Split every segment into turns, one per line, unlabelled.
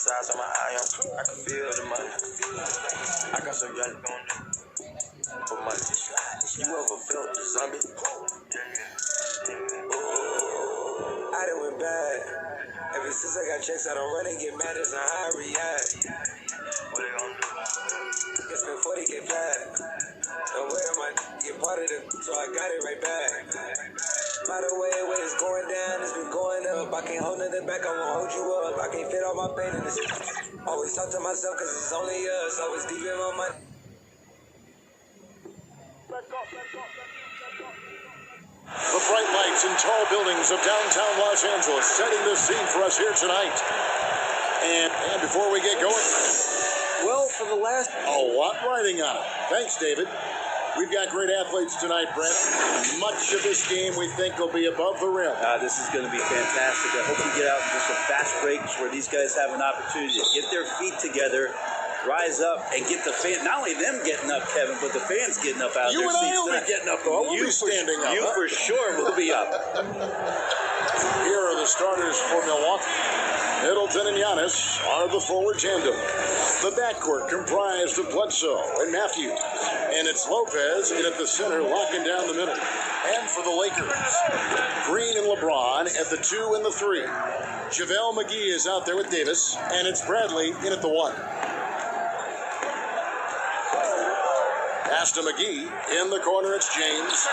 size of my eye, I can feel the money. I got some young on for money. You ever felt the zombie? Oh, I done went bad. Ever since I got checks, I don't run and get mad as how I react. What they gonna do? It's been 40K flat. No way am I get part of it, so I got it right back. By the way it's going down, it's been going up. I can't hold nothing back, I won't hold you up. I can't fit all my pain in this. Always talk to myself, cause it's only us. Always deep in my mind.
The bright lights and tall buildings of downtown Los Angeles setting the scene for us here tonight. And before we get going,
well, for the last...
a lot riding on it. Thanks, David. We've got great athletes tonight, Brent. Much of this game we think will be above the rim.
This is going to be fantastic. I hope we get out into some fast breaks where these guys have an opportunity to get their feet together, rise up, and get the fan. Not only them getting up, Kevin, but the fans getting up out of their seats.
You and I will be getting up, though. We'll be standing up.
You for sure will be up.
Here are the starters for Milwaukee. Middleton and Giannis are the forward tandem. The backcourt comprised of Bledsoe and Matthews. And it's Lopez in at the center, locking down the middle. And for the Lakers, Green and LeBron at the 2 and the 3. JaVale McGee is out there with Davis, and it's Bradley in at the 1. Pass to McGee. In the corner, it's James.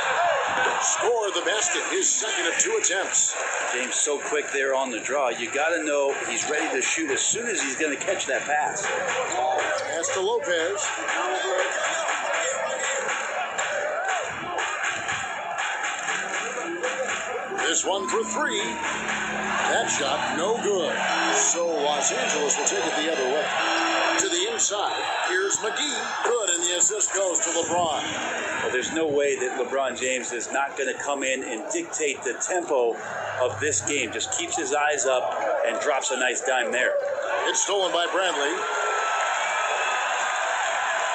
Scored the basket, his second of 2 attempts.
James so quick there on the draw. You got to know he's ready to shoot as soon as he's going to catch that pass.
Pass to Lopez. This one for 3. That shot, no good. So Los Angeles will take it the other way. To the inside, here's McGee. Good, and the assist goes to LeBron.
Well, there's no way that LeBron James is not going to come in and dictate the tempo of this game. Just keeps his eyes up and drops a nice dime there.
It's stolen by Bradley.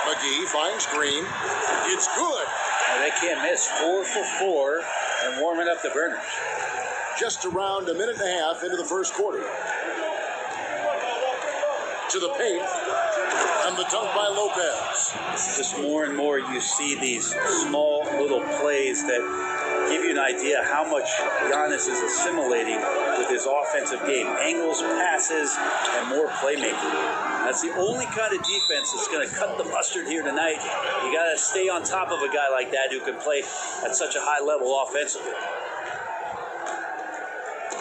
McGee finds Green. It's good.
Now, they can't miss. 4 for 4 and warming up the burners.
Just around a minute and a half into the first quarter. To the paint, and the dunk by Lopez.
Just more and more you see these small little plays that give you an idea how much Giannis is assimilating with his offensive game. Angles, passes, and more playmaking. That's the only kind of defense that's going to cut the mustard here tonight. You got to stay on top of a guy like that who can play at such a high level offensively.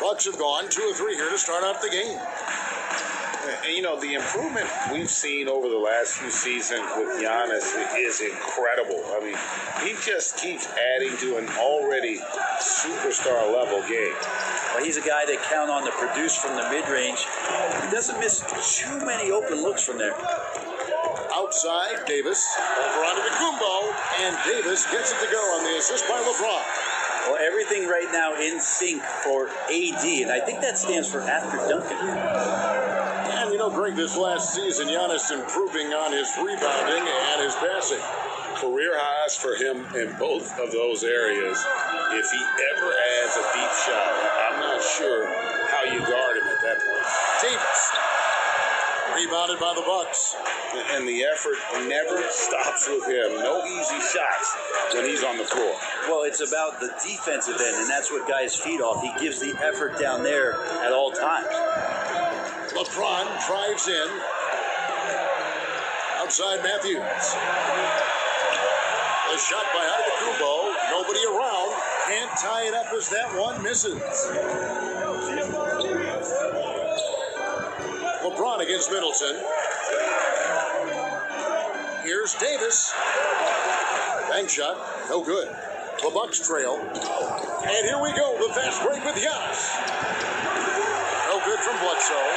Bucks have gone 2 or 3 here to start out the game.
And, you know, the improvement we've seen over the last few seasons with Giannis is incredible. I mean, he just keeps adding to an already superstar-level game.
Well, he's a guy they count on to produce from the mid-range. He doesn't miss too many open looks from there.
Outside, Davis. Over onto Kumbo, and Davis gets it to go on the assist by LeBron.
Well, everything right now in sync for AD, and I think that stands for after Duncan.
And, you know, Greg, this last season, Giannis improving on his rebounding and his passing.
Career highs for him in both of those areas. If he ever adds a deep shot, I'm not sure how you guard him at that point.
Davis. Rebounded by the Bucks.
And the effort never stops with him. No easy shots when he's on the floor.
Well, it's about the defensive end, and that's what guys feed off. He gives the effort down there at all times.
LeBron drives in. Outside Matthews. A shot by Kumbo. Nobody around. Can't tie it up as that one misses. LeBron against Middleton. Here's Davis. Bank shot. No good. The Bucks trail. And here we go. The fast break with Giannis. No good from Bledsoe.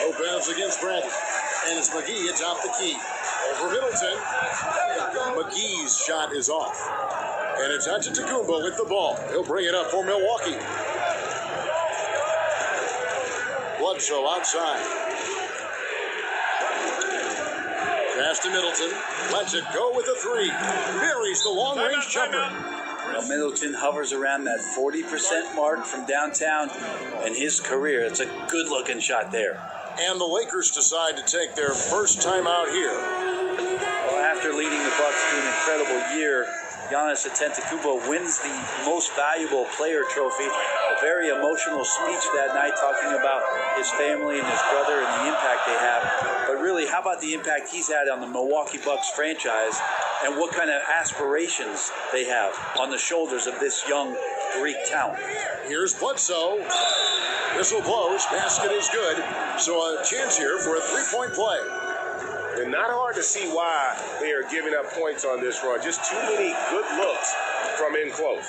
Lopez against Bradley. And it's McGee atop the key. Over Middleton. McGee's shot is off. And it's Antetokounmpo with the ball. He'll bring it up for Milwaukee. Bledsoe outside. Pass to Middleton. Lets it go with the 3. Buries the long-range jumper.
Middleton hovers around that 40% mark from downtown in his career. It's a good-looking shot there.
And the Lakers decide to take their first time out here.
Well, after leading the Bucks to an incredible year, Giannis Antetokounmpo wins the Most Valuable Player trophy. A very emotional speech that night talking about his family and his brother and the impact they have. But really, how about the impact he's had on the Milwaukee Bucks franchise and what kind of aspirations they have on the shoulders of this young Greek talent?
Here's Bledsoe. Whistle blows. Basket is good. So a chance here for a three-point play.
And not hard to see why they are giving up points on this run. Just too many good looks from in close.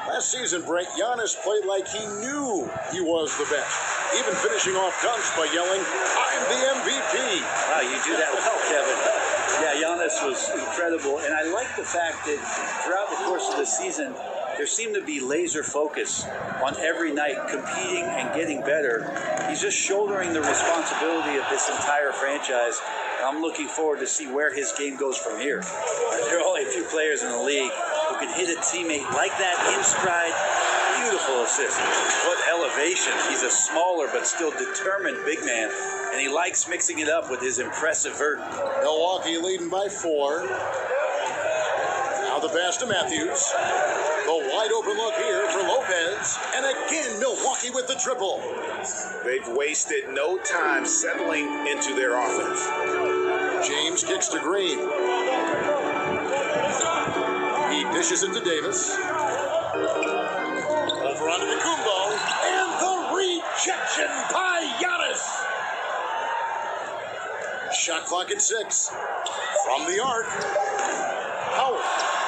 Last season, Brent, Giannis played like he knew he was the best, even finishing off dunks by yelling, "I'm the MVP."
Wow, you do that well, Kevin. Yeah, Giannis was incredible. And I like the fact that throughout the course of the season, there seemed to be laser focus on every night competing and getting better. He's just shouldering the responsibility of this entire franchise. I'm looking forward to see where his game goes from here. There are only a few players in the league who can hit a teammate like that in stride. Beautiful assist. What elevation. He's a smaller but still determined big man, and he likes mixing it up with his impressive vert.
Milwaukee leading by 4. Now the pass to Matthews. The wide open look here for Lopez. And again, Milwaukee with the triple.
They've wasted no time settling into their offense.
James kicks to Green. He dishes it to Davis. Over onto the Kumbo. And the rejection by Giannis. Shot clock at 6. From the arc. Howard.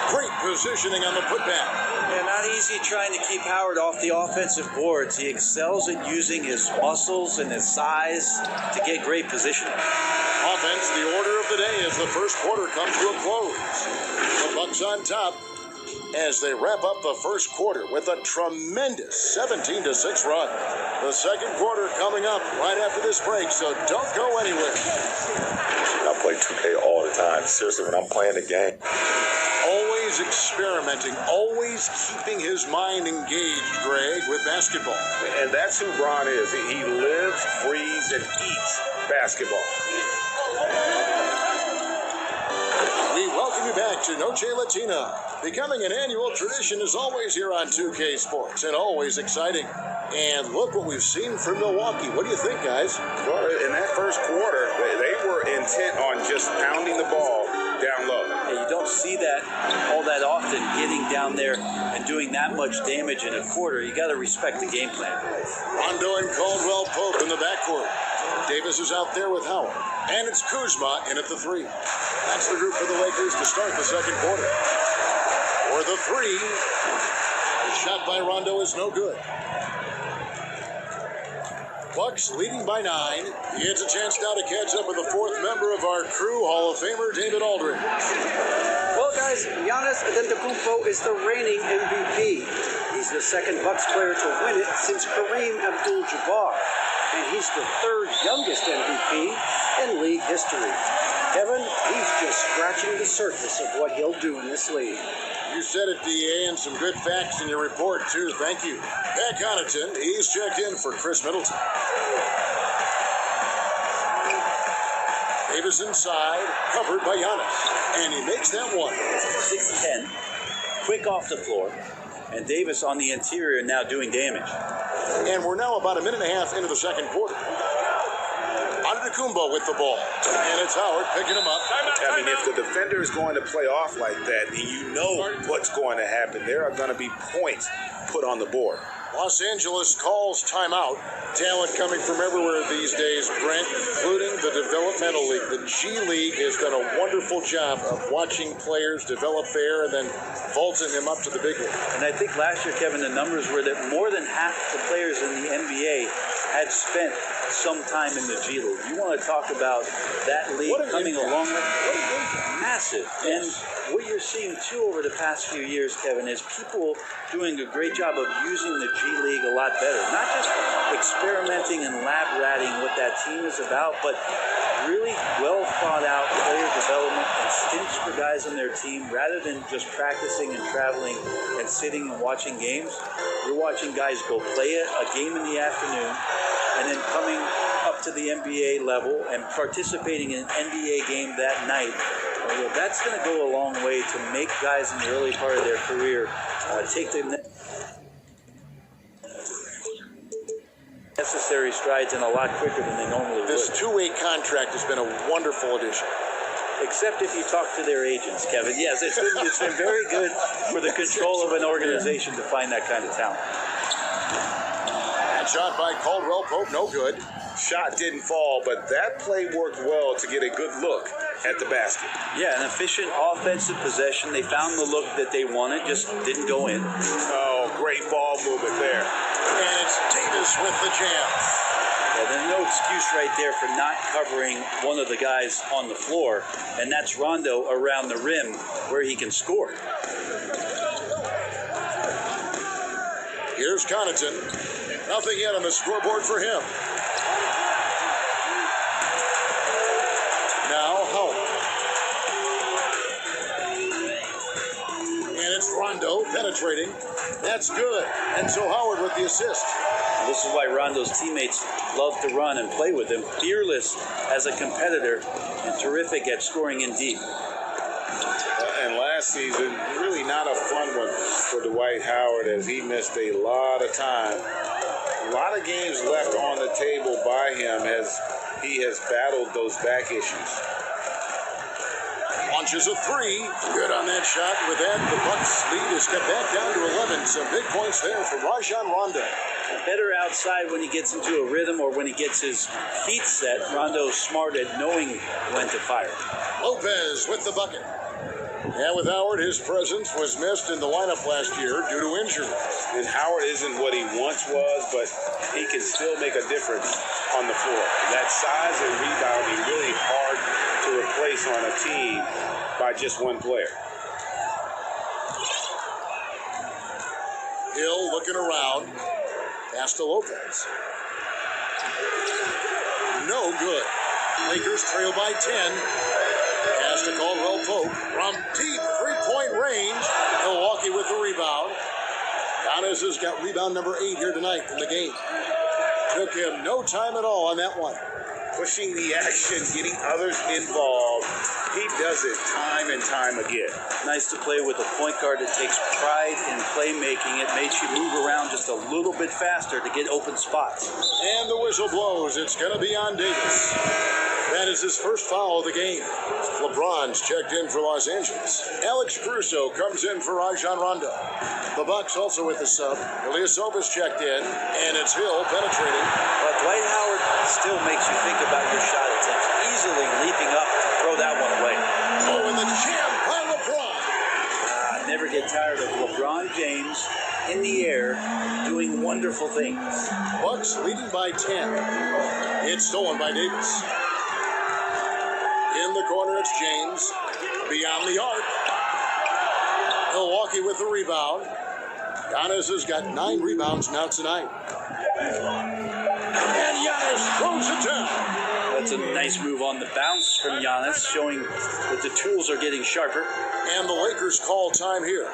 Great positioning on the putback.
Yeah, not easy trying to keep Howard off the offensive boards. He excels at using his muscles and his size to get great positioning.
Offense, the order of the day as the first quarter comes to a close. The Bucks on top as they wrap up the first quarter with a tremendous 17-6 run. The second quarter coming up right after this break, so don't go anywhere.
I play 2K all the time. Seriously, when I'm playing the game.
Always experimenting, always keeping his mind engaged, Greg, with basketball.
And that's who Bron is. He lives, breathes, and eats basketball.
We welcome you back to Noche Latina, becoming an annual tradition as always here on 2K Sports, and always exciting. And look what we've seen from Milwaukee. What do you think, guys?
Well, in that first quarter, they were intent on just pounding the ball down low.
Yeah, you don't see that all that often, getting down there and doing that much damage in a quarter. You got to respect the game plan.
Rondo and Caldwell Pope in the backcourt. Davis is out there with Howard. And it's Kuzma in at the 3. That's the group for the Lakers to start the second quarter. For the 3, the shot by Rondo is no good. Bucks leading by 9. He has a chance now to catch up with the 4th member of our crew, Hall of Famer David Aldridge.
Well, guys, Giannis Antetokounmpo is the reigning MVP. He's the second Bucks player to win it since Kareem Abdul-Jabbar, and he's the 3rd youngest MVP in league history. Kevin, he's just scratching the surface of what he'll do in this league.
You said it, DA, and some good facts in your report, too. Thank you. Pat Connaughton, he's checked in for Chris Middleton. Davis inside, covered by Giannis, and he makes that one.
6-10, quick off the floor, and Davis on the interior now doing damage.
And we're now about a minute and a half into the second quarter. Antetokounmpo with the ball, and it's Howard picking him up.
I mean, if the defender is going to play off like that, and you know what's going to happen, there are going to be points put on the board.
Los Angeles calls timeout. Talent coming from everywhere these days, Brent, including the developmental league. The G League has done a wonderful job of watching players develop there and then vaulting them up to the big league.
And I think last year, Kevin, the numbers were that more than half the players in the NBA had spent some time in the G League. You want to talk about that league coming along with massive. And what you're seeing too over the past few years, Kevin, is people doing a great job of using the G League a lot better. Not just experimenting and lab ratting what that team is about, but really well thought out player development and stints for guys on their team rather than just practicing and traveling and sitting and watching games. You're watching guys go play a game in the afternoon and then coming up to the NBA level and participating in an NBA game that night. Well, that's going to go a long way to make guys in the early part of their career take the necessary strides in a lot quicker than they normally would.
This two-way contract has been a wonderful addition.
Except if you talk to their agents, Kevin. Yes, it's been very good for the control of an organization to find that kind of talent.
And shot by Caldwell Pope, no good.
Shot didn't fall, but that play worked well to get a good look at the basket.
Yeah, an efficient offensive possession. They found the look that they wanted, just didn't go in.
Oh, great ball movement there.
And it's Davis with the jam.
Yeah, there's no excuse right there for not covering one of the guys on the floor, and that's Rondo around the rim where he can score.
Here's Connaughton. Nothing yet on the scoreboard for him. Now Howard. And it's Rondo penetrating. That's good. And so Howard with the assist.
This is why Rondo's teammates love to run and play with him. Fearless as a competitor and terrific at scoring in deep.
And last season, really not a fun one for Dwight Howard as he missed a lot of time. A lot of games left on the table by him as he has battled those back issues.
Launches a three. Good on that shot. With that, the Bucks lead is cut back down to 11. Some big points there for Rajon Rondo.
Better outside when he gets into a rhythm or when he gets his feet set. Rondo's smart at knowing when to fire.
Lopez with the bucket. And with Howard, his presence was missed in the lineup last year due to injury.
And Howard isn't what he once was, but he can still make a difference on the floor. That size and rebounding really hard to replace on a team by just one player.
Hill looking around. Pass to Lopez. No good. Lakers trail by 10. Pass to Caldwell Pope from deep three-point range. Milwaukee with the rebound. Giannis has got rebound number 8 here tonight in the game. Took him no time at all on that one.
Pushing the action, getting others involved. He does it time and time again.
Nice to play with a point guard that takes pride in playmaking. It makes you move around just a little bit faster to get open spots.
And the whistle blows. It's going to be on Davis. That is his first foul of the game. LeBron's checked in for Los Angeles. Alex Caruso comes in for Rajon Rondo. The Bucks also with the sub. Ilyasova's checked in, and it's Hill penetrating.
But Dwight Howard still makes you think about your shot attempts. Easily leaping up to throw that one away.
Oh, and the jam by LeBron.
Never get tired of LeBron James in the air doing wonderful things.
Bucks leading by 10. It's stolen by Davis. In the corner, it's James. Beyond the arc. Milwaukee with the rebound. Giannis has got 9 rebounds now tonight. And Giannis throws it down.
That's a nice move on the bounce from Giannis, showing that the tools are getting sharper.
And the Lakers call time here.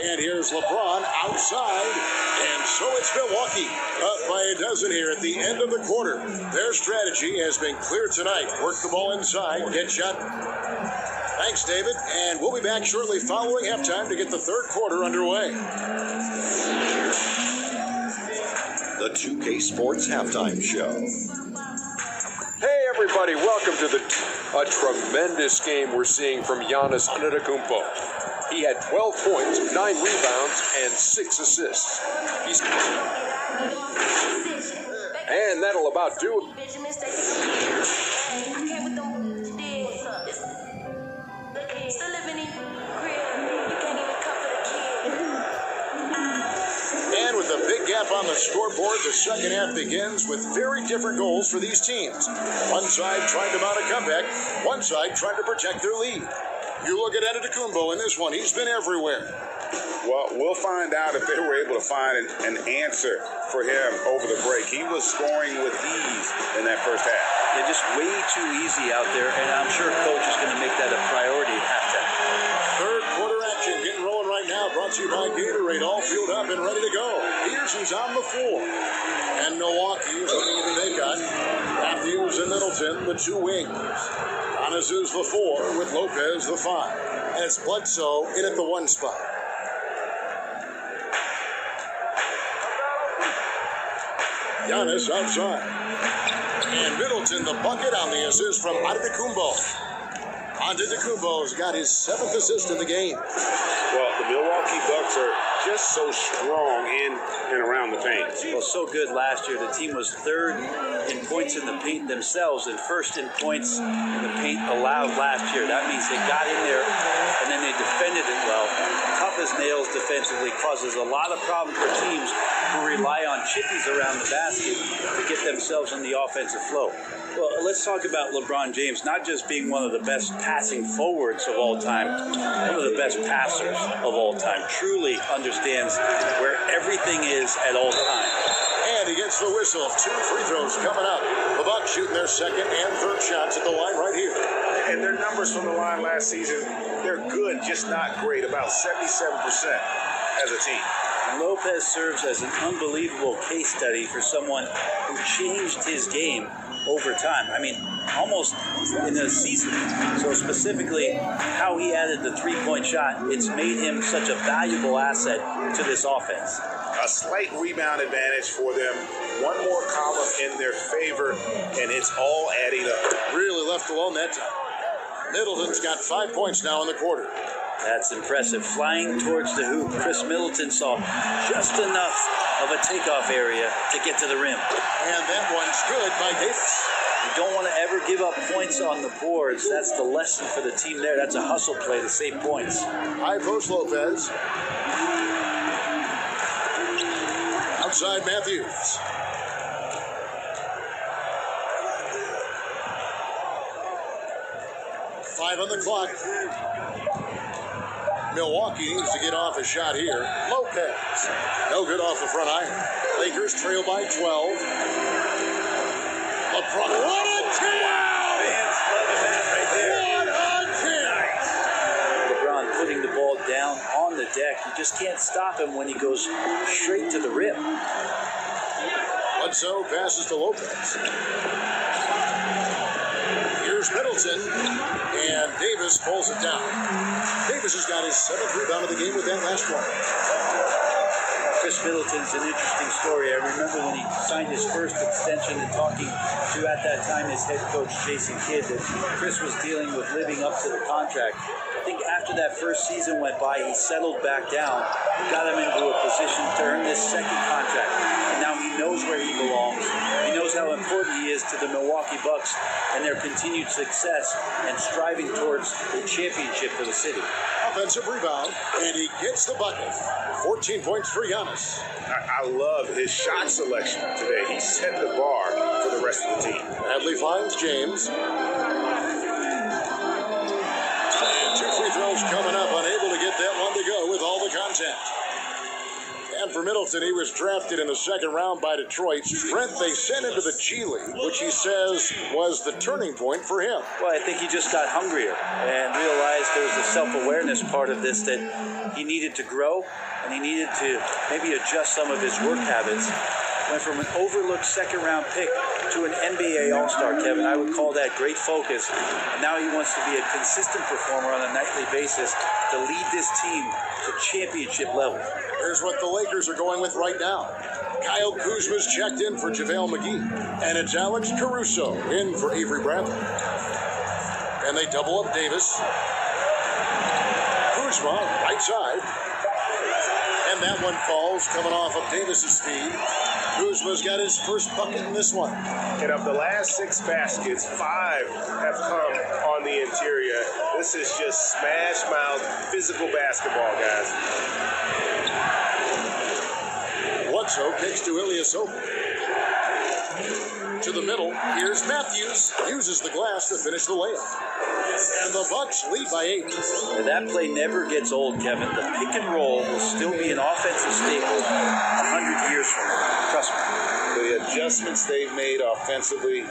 And here's LeBron outside, and so it's Milwaukee up by a dozen here at the end of the quarter. Their strategy has been clear tonight. Work the ball inside, get shot. Thanks, David, and we'll be back shortly following halftime to get the third quarter underway.
The 2K Sports Halftime Show.
Hey everybody, welcome to a tremendous game we're seeing from Giannis Antetokounmpo. He had 12 points, 9 rebounds, and 6 assists. And sentimental about doing.
And with a big gap on the scoreboard, the second half begins with very different goals for these teams. One side trying to mount a comeback, one side trying to protect their lead. You look at Antetokounmpo in this one, he's been everywhere.
Well, we'll find out if they were able to find an answer for him over the break. He was scoring with ease in that first half.
They're just way too easy out there, and I'm sure coach is going to make that a priority at halftime.
Third quarter action getting rolling right now, brought to you by Gatorade, all fueled up and ready to go. Peterson's on the floor. And Milwaukee is looking at they got Matthews and Middleton, the two wings. Donazu's the 4 with Lopez the 5. And it's Bledsoe in at the 1 spot. Giannis outside. And Middleton the bucket on the assist from Antetokounmpo. Antetokounmpo's got his 7th assist in the game.
Well, the Milwaukee Bucks are just so strong in and around the paint.
Well, so good last year. The team was 3rd in points in the paint themselves and 1st in points in the paint allowed last year. That means they got in there and then they defended it well. Tough as nails defensively, causes a lot of problems for teams who rely on chippies around the basket to get themselves in the offensive flow. Well, let's talk about LeBron James, not just being one of the best passing forwards of all time, one of the best passers of all time. Truly understands where everything is at all times.
And he gets the whistle. 2 free throws coming up. The Bucks shooting their 2nd and 3rd shots at the line right here.
And their numbers from the line last season, they're good, just not great, about 77% as a team.
Lopez serves as an unbelievable case study for someone who changed his game over time. I mean, almost in a season. So specifically, how he added the 3-point shot, it's made him such a valuable asset to this offense.
A slight rebound advantage for them. One more column in their favor, and it's all adding up.
Really left alone that time. Middleton's got 5 points now in the quarter.
That's impressive. Flying towards the hoop, Chris Middleton saw just enough of a takeoff area to get to the rim.
And that one's good by Davis.
You don't want to ever give up points on the boards. That's the lesson for the team there. That's a hustle play to save points.
High post Lopez. Outside Matthews. Five on the clock. Milwaukee needs to get off a shot here. Lopez. No good off the front iron. Lakers trail by 12. LeBron. What a team! What a team!
LeBron putting the ball down on the deck. You just can't stop him when he goes straight to the rim.
Bledsoe passes to Lopez. Here's Middleton, and Davis pulls it down. Davis has got his 7th rebound of the game with that last one.
Chris Middleton's an interesting story. I remember when he signed his first extension and talking to, at that time, his head coach, Jason Kidd, that Chris was dealing with living up to the contract. I think after that first season went by, he settled back down, got him into a position to earn this 2nd contract. And now he knows where he belongs. He knows how important he is to the Milwaukee Bucks and their continued success and striving towards a championship for the city.
Offensive rebound, and he gets the bucket. 14 points for Giannis.
I love his shot selection today. He set the bar for the rest of the team.
Bradley finds James. And 2 free throws coming up, unable to get that one to go with all the contact. And for Middleton, he was drafted in the 2nd round by Detroit. Brent, they sent him to the G League, which he says was the turning point for him.
Well, I think he just got hungrier and realized there was a self-awareness part of this, that he needed to grow and he needed to maybe adjust some of his work habits. Went from an overlooked 2nd round pick to an NBA All-Star, Kevin. I would call that great focus. And now he wants to be a consistent performer on a nightly basis to lead this team to championship level.
Here's what the Lakers are going with right now. Kyle Kuzma's checked in for JaVale McGee. And it's Alex Caruso in for Avery Bradley. And they double up Davis. Kuzma, right side. And that one falls, coming off of Davis's speed. Kuzma Kuzma's got his first bucket in this one.
And of the last 6 baskets, 5 have come on the interior. This is just smash mouth physical basketball, guys.
Bledsoe kicks to Ilyasova. To the middle, here's Matthews. Uses the glass to finish the layup. And the Bucks lead by 8.
And that play never gets old, Kevin. The pick and roll will still be an offensive staple 100 years from now. Trust me.
The adjustments they've made offensively,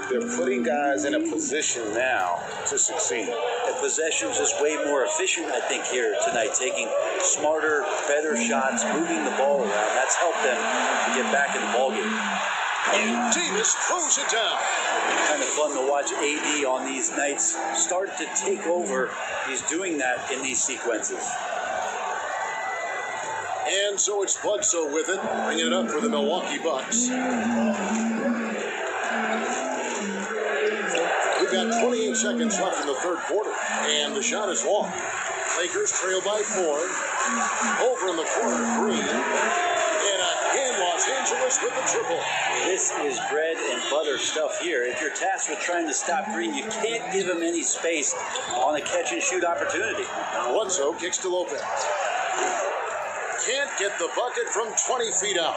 they're putting guys in a position now to succeed.
The possession's just way more efficient, I think, here tonight. Taking smarter, better shots, moving the ball around. That's helped them get back in the ballgame.
And Davis throws it down.
Kind of fun to watch AD on these nights start to take over. He's doing that in these sequences.
And so it's Bledsoe with it, bringing it up for the Milwaukee Bucks. We've got 28 seconds left in the third quarter, and the shot is long. Lakers trail by 4. Over in the corner, Green. And again, Los Angeles with the triple.
This is bread and butter stuff here. If you're tasked with trying to stop Green, you can't give him any space on a catch-and-shoot opportunity.
Bledsoe kicks to Lopez. Can't get the bucket from 20 feet out.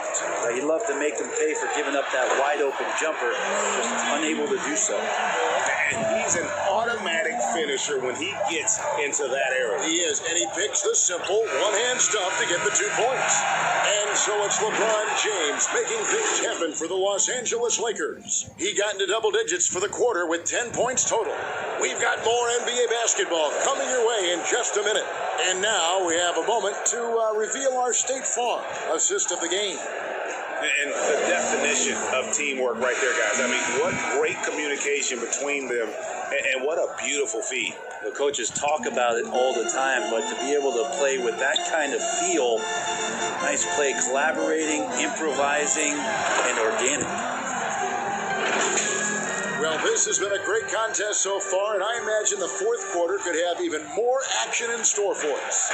You'd love to make them pay for giving up that wide-open jumper, just unable to do so.
And he's an automatic finisher when he gets into that area.
He is, and he picks the simple one-hand stuff to get the 2 points. And so it's LeBron James making things happen for the Los Angeles Lakers. He got into double digits for the quarter with 10 points total. We've got more NBA basketball coming your way in just a minute. And now we have a moment to reveal our State Farm assist of the game.
And the definition of teamwork right there, guys. I mean, what great communication between them, and what a beautiful feat.
The coaches talk about it all the time, but to be able to play with that kind of feel, nice play, collaborating, improvising, and organic.
Well, this has been a great contest so far, and I imagine the fourth quarter could have even more action in store for us.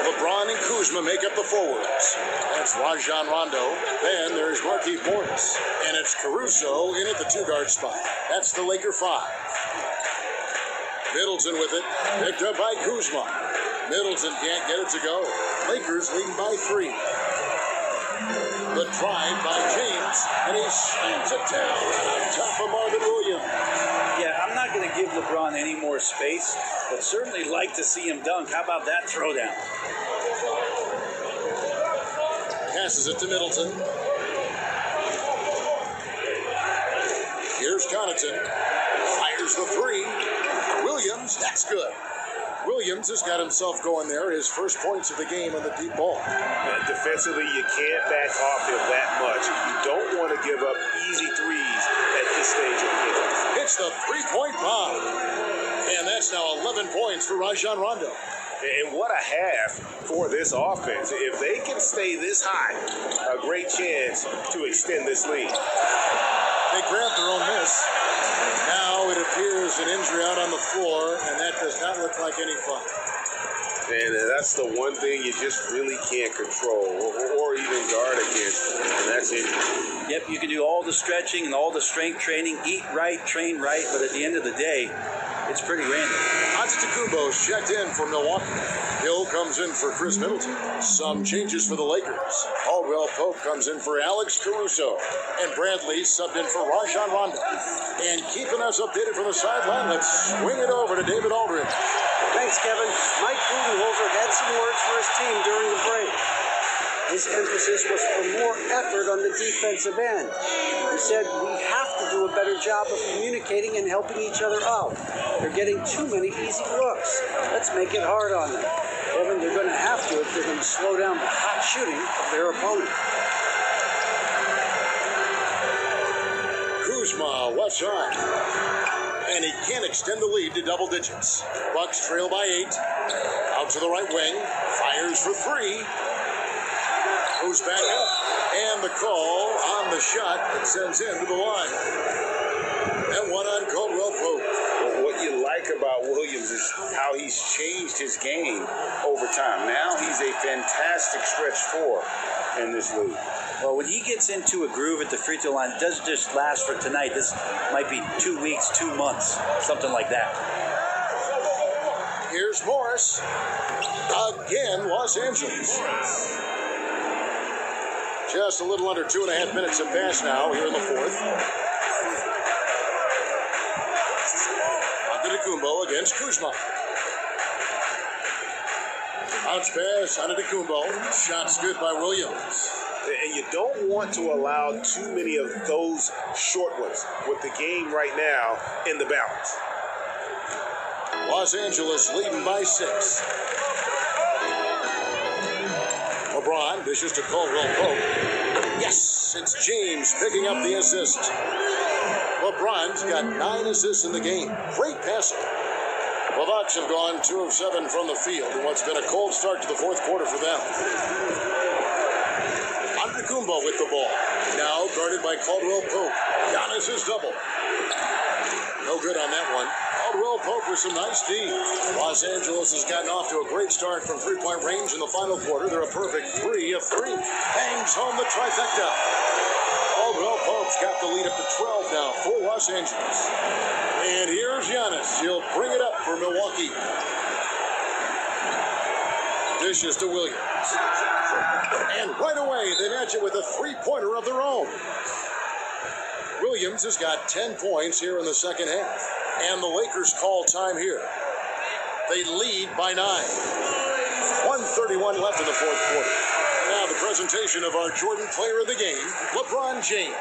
LeBron and Kuzma make up the forwards. That's Rajon Rondo. Then there's Markieff Morris. And it's Caruso in at the 2-guard spot. That's the Laker 5. Middleton with it. Picked up by Kuzma. Middleton can't get it to go. Lakers leading by 3. The drive by James, and he slams it down on top of Marvin Williams.
Yeah, I'm not going to give LeBron any more space, but certainly like to see him dunk. How about that throwdown?
Passes it to Middleton. Here's Connaughton. Fires the 3. Williams, that's good. Williams has got himself going there. His first points of the game on the deep ball.
Defensively, you can't back off him that much. You don't want to give up easy threes at this stage of the game.
It's the 3-point bomb. And that's now 11 points for Rajon Rondo.
And what a half for this offense. If they can stay this high, a great chance to extend this lead.
They grab their own miss. Now it appears an injury out on the floor, and that does not look like any fun.
And that's the one thing you just really can't control or even guard against, and that's injury.
Yep, you can do all the stretching and all the strength training, eat right, train right, but at the end of the day, it's pretty random.
Antetokounmpo's checked in for Milwaukee. Hill comes in for Chris Middleton. Some changes for the Lakers. Caldwell Pope comes in for Alex Caruso. And Bradley subbed in for Rajon Rondo. And keeping us updated from the sideline, let's swing it over to David Aldridge.
Thanks, Kevin. Mike Budenholzer had some words for his team during the break. His emphasis was for more effort on the defensive end. He said, we have to do a better job of communicating and helping each other out. They're getting too many easy looks. Let's make it hard on them. Kevin, they're going to have to if they're going to slow down the hot shooting of their opponent.
Kuzma, left side. And he can't extend the lead to double digits. Bucks trail by 8. Out to the right wing. Fires for 3. Goes back up. And the call on the shot that sends him to the line. And one on Caldwell Pope.
What you like about Williams is how he's changed his game over time. Now he's a fantastic stretch 4 in this league.
Well, when he gets into a groove at the free throw line, it doesn't just last for tonight. This might be 2 weeks, 2 months, something like that.
Here's Morris. Again, Los Angeles. Just a little under 2.5 minutes have passed now here in the fourth. Antetokounmpo against Kuzma. Bounce pass, Antetokounmpo. Shot's good by Williams.
And you don't want to allow too many of those short ones with the game right now in the balance.
Los Angeles leading by 6. LeBron dishes to Caldwell Pope. Yes, it's James picking up the assist. LeBron's got 9 assists in the game. Great passer. The Bucks have gone 2 of 7 from the field in what's been a cold start to the fourth quarter for them. Antetokounmpo with the ball. Now guarded by Caldwell Pope. Giannis is double. No good on that one. Caldwell Pope with some nice D. Los Angeles has gotten off to a great start from three-point range in the final quarter. They're a perfect 3 of 3. Bangs home the trifecta. Caldwell Pope's got the lead up to 12 now for Los Angeles. And here's Giannis. He'll bring it up for Milwaukee. Dishes to Williams. And right away, they match it with a three-pointer of their own. Williams has got 10 points here in the second half. And the Lakers call time here. They lead by 9. 1:31 left in the fourth quarter. Now the presentation of our Jordan player of the game, LeBron James.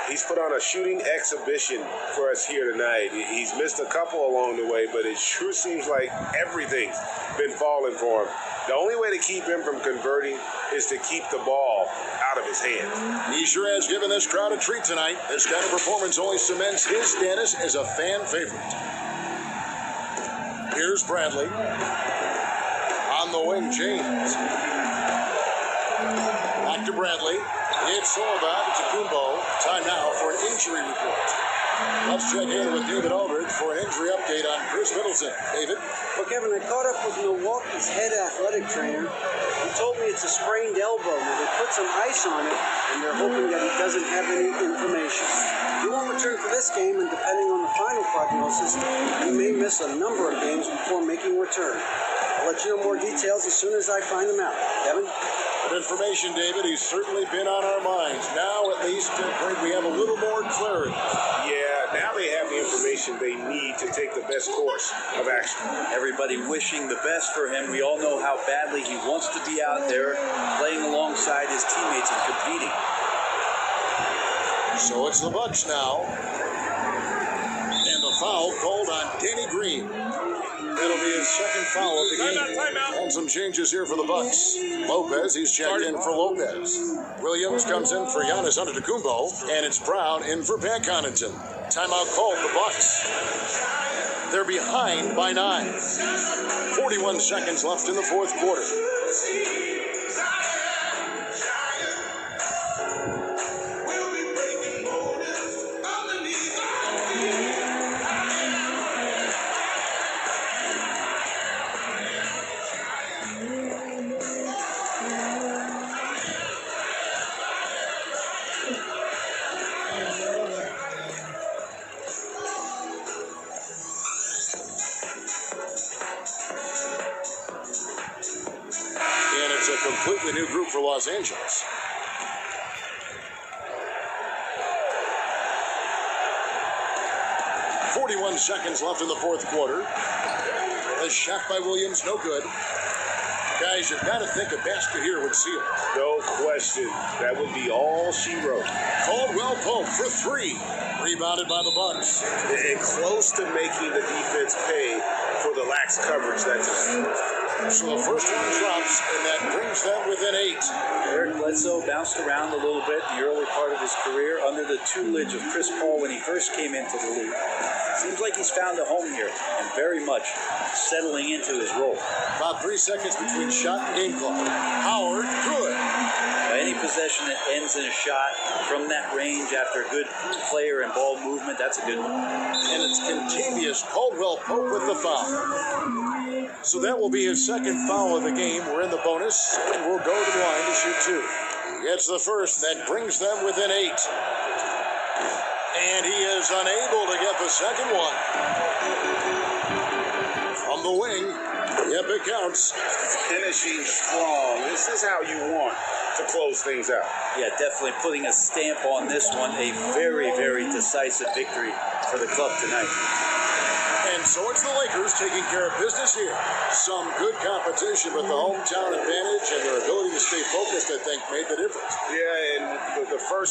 He's put on a shooting exhibition for us here tonight. He's missed a couple along the way, but it sure seems like everything's been falling for him. The only way to keep him from converting is to keep the ball out of his hands.
He sure has given this crowd a treat tonight. This kind of performance only cements his status as a fan favorite. Here's Bradley. On the wing, James. Back to Bradley. It's all about Antetokounmpo. Time now for an injury report. Let's check in with David Aldridge for an injury update on Chris Middleton. David?
Well, Kevin, I caught up with Milwaukee's head athletic trainer. He told me it's a sprained elbow. Now, they put some ice on it, and they're hoping that he doesn't have any inflammation. He won't return for this game, and depending on the final prognosis, he may miss a number of games before making return. I'll let you know more details as soon as I find them out. Kevin?
Good information, David. He's certainly been on our minds. Now, at least, we have a little more clarity.
Yeah, now they have the information they need to take the best course of action.
Everybody wishing the best for him. We all know how badly he wants to be out there playing alongside his teammates and competing.
So it's the Bucks now. And the foul called on Danny Green. It'll be his second foul of the game. And some changes here for the Bucks. Lopez, he's checked in for Lopez. Williams comes in for Giannis Antetokounmpo, and it's Brown in for Pat Connaughton. Timeout called the Bucks. They're behind by 9. 41 seconds left in the fourth quarter. Completely new group for Los Angeles. .41 seconds left in the fourth quarter. A shot by Williams, no good. Guys, you've got to think a basket here would seal it.
No question. That would be all she wrote.
Caldwell Pope for 3. Rebounded by the Bucks.
And close to making the defense pay for the lax coverage that's in.
So the first one drops, and that brings them within 8.
Eric Bledsoe bounced around a little bit in the early part of his career under the tutelage of Chris Paul when he first came into the league. Seems like he's found a home here and very much settling into his role.
About 3 seconds between shot and game clock. Howard, good.
Any possession that ends in a shot from that range after a good player and ball movement, that's a good one.
And it's Contavious Caldwell Pope with the foul. So that will be his second foul of the game. We're in the bonus, and we'll go to the line to shoot 2. gets the first. That brings them within 8. And he is unable to get the second one. From the wing, yep, it counts.
Finishing strong. This is how you want to close things out.
Yeah, definitely putting a stamp on this one. A very, very decisive victory for the club tonight.
And so it's the Lakers taking care of business here. Some good competition, but the hometown advantage and their ability to stay focused, I think, made the difference.
Yeah, and the first